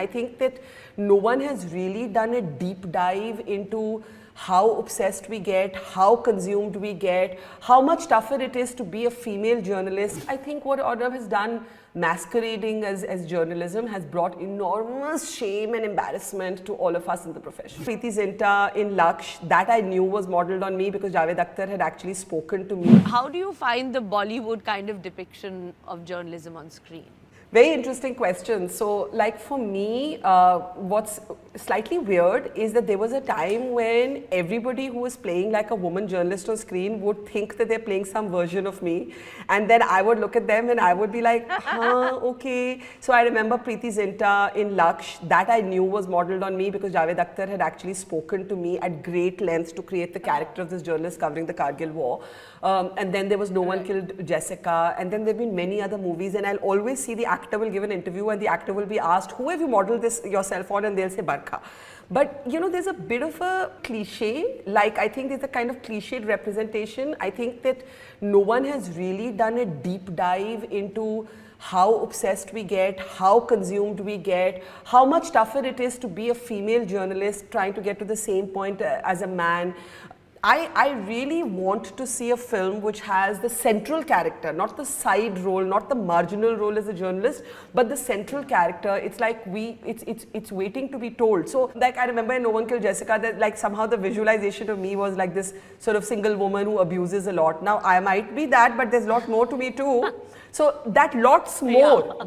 I think that no one has really done a deep dive into how obsessed we get, how consumed we get, how much tougher it is to be a female journalist. I think what Arnab has done masquerading as journalism has brought enormous shame and embarrassment to all of us in the profession. Preeti Zinta in Laksh, that I knew was modeled on me because Javed Akhtar had actually spoken to me. How do you find the Bollywood kind of depiction of journalism on screen? Very interesting question. So, like for me, what's slightly weird is that there was a time when everybody who was playing like a woman journalist on screen would think that they're playing some version of me. And then I would look at them and I would be like, okay. So I remember Preeti Zinta in Laksh, that I knew was modeled on me because Javed Akhtar had actually spoken to me at great lengths to create the character of this journalist covering the Kargil war. And then there was No One Killed Jessica. And then there have been many other movies. And I'll always see the actor will give an interview and the actor will be asked, who have you modeled this yourself on? And they'll say Barkha. But you know, there's a bit of a cliche, like I think there's a kind of cliched representation. I think that no one has really done a deep dive into how obsessed we get, how consumed we get, how much tougher it is to be a female journalist trying to get to the same point as a man. I really want to see a film which has the central character, not the side role, not the marginal role as a journalist, but the central character. It's like it's waiting to be told. So like I remember in No One Killed Jessica that like somehow the visualization of me was like this sort of single woman who abuses a lot. Now I might be that, but there's a lot more to me too. So that lots more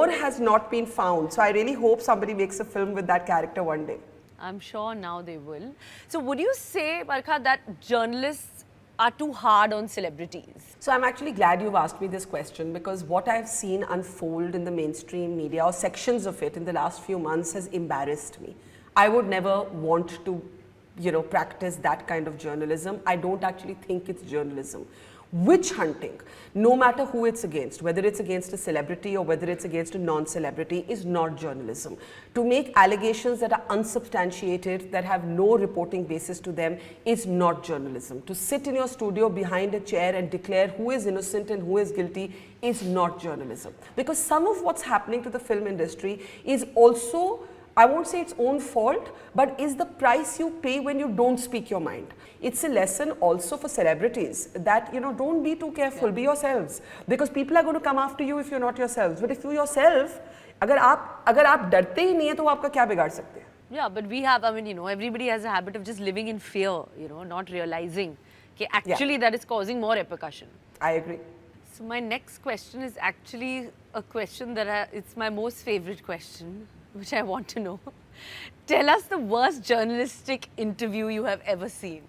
has not been found. So I really hope somebody makes a film with that character one day. I'm sure now they will. So would you say, Barkha, that journalists are too hard on celebrities? So I'm actually glad you've asked me this question because what I've seen unfold in the mainstream media or sections of it in the last few months has embarrassed me. I would never want to, practice that kind of journalism. I don't actually think it's journalism. Witch hunting, no matter who it's against, whether it's against a celebrity or whether it's against a non-celebrity, is not journalism. To make allegations that are unsubstantiated, that have no reporting basis to them, is not journalism. To sit in your studio behind a chair and declare who is innocent and who is guilty is not journalism. Because some of what's happening to the film industry is also, I won't say its own fault, but is the price you pay when you don't speak your mind. It's a lesson also for celebrities that, don't be too careful, be yourselves. Because people are going to come after you if you're not yourselves. But if you yourself, अगर आप डरते ही नहीं है तो वो आपका क्या बिगाड़ सकते हैं? Yeah, but we have, everybody has a habit of just living in fear, not realizing that actually that is causing more repercussion. I agree. So my next question is actually a question that it's my most favorite question, which I want to know. Tell us the worst journalistic interview you have ever seen.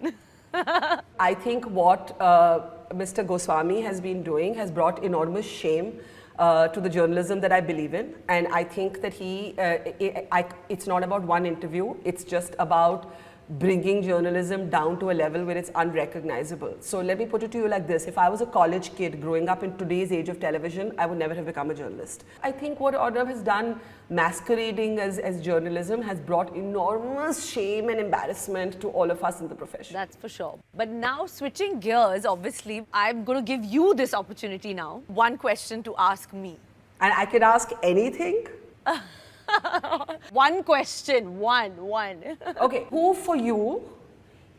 I think what Mr. Goswami has been doing has brought enormous shame to the journalism that I believe in. And I think that it's not about one interview, it's just about bringing journalism down to a level where it's unrecognizable. So let me put it to you like this. If I was a college kid growing up in today's age of television, I would never have become a journalist. I think what Arnab has done masquerading as journalism has brought enormous shame and embarrassment to all of us in the profession. That's for sure. But now switching gears, obviously, I'm going to give you this opportunity now. One question to ask me. And I can ask anything? One question, one. Okay, who for you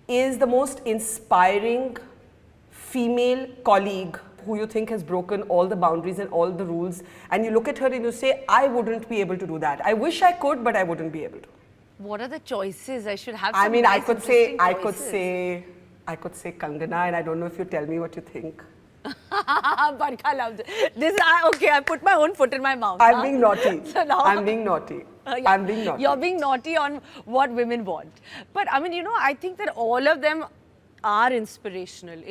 is the most inspiring female colleague who you think has broken all the boundaries and all the rules, and you look at her and you say, I wouldn't be able to do that. I wish I could, but I wouldn't be able to. What are the choices? I should have some nice I could say Kangana, and I don't know if you tell me what you think. Barkha loves it. Okay, I put my own foot in my mouth. I'm being naughty. So now, I'm being naughty. I'm being naughty. You're being naughty on what women want. But I think that all of them are inspirational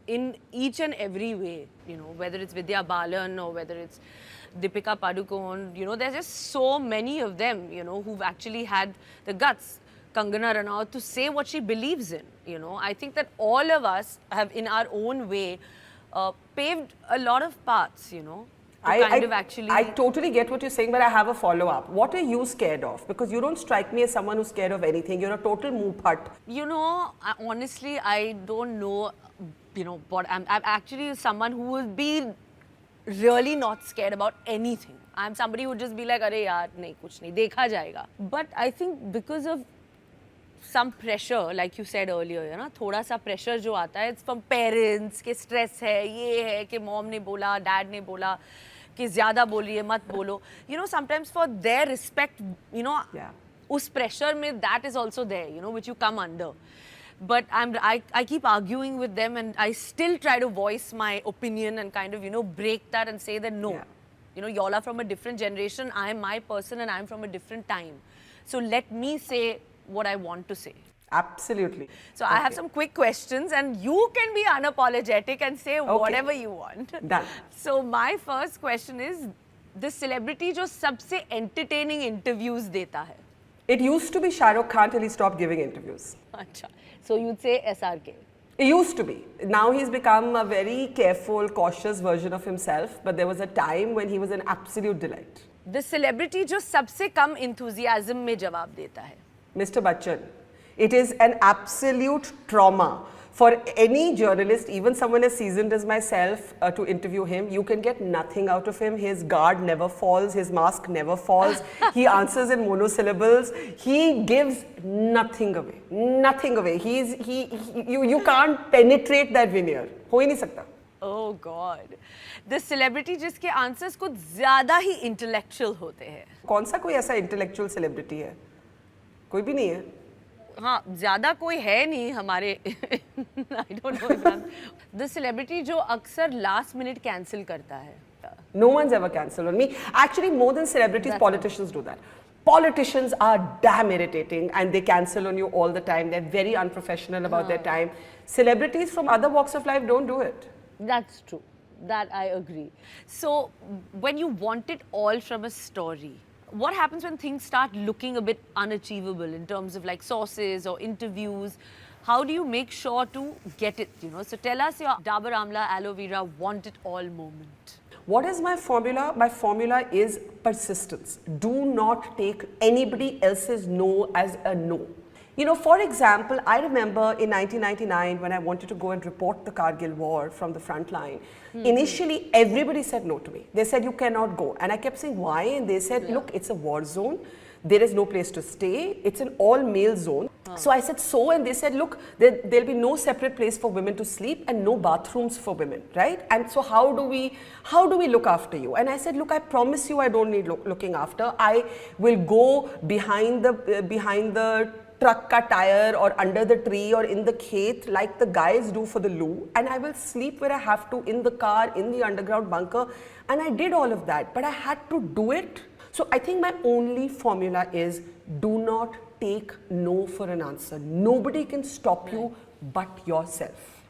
in each and every way. Whether it's Vidya Balan or whether it's Deepika Padukone, there's just so many of them, who've actually had the guts. Kangana Ranaut to say what she believes in. I think that all of us have, in our own way, paved a lot of paths. I totally get what you're saying, but I have a follow-up. What are you scared of? Because you don't strike me as someone who's scared of anything. You're a total moophat. Honestly, I don't know. What I'm actually someone who will be really not scared about anything. I'm somebody who would just be like, अरे यार नहीं कुछ नहीं देखा जाएगा. But I think because of some pressure, like you said earlier, you know, थोड़ा सा pressure जो आता है, it's from parents कि stress है, ये है कि mom ने बोला, dad ने बोला कि ज़्यादा बोल रही है मत बोलो. You know, sometimes for their respect, you know, उस pressure में that is also there, you know, which you come under. But I keep arguing with them, and I still try to voice my opinion and kind of, you know, break that and say that no, you know, y'all are from a different generation, I am my person and I'm from a different time. So let me say what I want to say. Absolutely. So I have some quick questions and you can be unapologetic and say whatever you want. Done. So my first question is, the celebrity जो सबसे entertaining interviews देता है. It used to be Shah Rukh Khan till he stopped giving interviews. अच्छा. So you'd say SRK. It used to be. Now he's become a very careful, cautious version of himself. But there was a time when he was an absolute delight. The celebrity जो सबसे कम enthusiasm में जवाब देता है. Mr. Bachchan. It is an absolute trauma for any journalist, even someone as seasoned as myself, to interview him. You can get nothing out of him. His guard never falls. His mask never falls. He answers in monosyllables. He gives nothing away. Nothing away. You can't penetrate that veneer. हो ही नहीं सकता. Oh God. The celebrity जिसके answers कुछ ज़्यादा ही intellectual होते हैं. कौन सा कोई ऐसा intellectual celebrity है? कोई भी नहीं है. हाँ, ज़्यादा कोई है नहीं हमारे. I don't know. The celebrity जो अक्सर last minute cancel करता है. No one's ever cancelled on me. Actually, more than celebrities, politicians do that. Politicians are damn irritating and they cancel on you all the time. They're very unprofessional about their time. Celebrities from other walks of life don't do it. That's true. That I agree. So, when you want it all from a story, what happens when things start looking a bit unachievable in terms of like sources or interviews? How do you make sure to get it, you know? So tell us your Dabur Amla Aloe Vera want it all moment. What is my formula? My formula is persistence. Do not take anybody else's no as a no. You know, for example, I remember in 1999 when I wanted to go and report the Kargil war from the front line. Initially, everybody said no to me. They said, you cannot go. And I kept saying, why? And they said, look, it's a war zone. There is no place to stay. It's an all-male zone. So I said, so? And they said, look, there'll be no separate place for women to sleep and no bathrooms for women, right? And so how do we look after you? And I said, look, I promise you I don't need looking after. I will go behind the truck ka tire or under the tree or in the khet like the guys do for the loo, and I will sleep where I have to, in the car, in the underground bunker. And I did all of that, but I had to do it. So I think my only formula is do not take no for an answer. Nobody can stop you but yourself.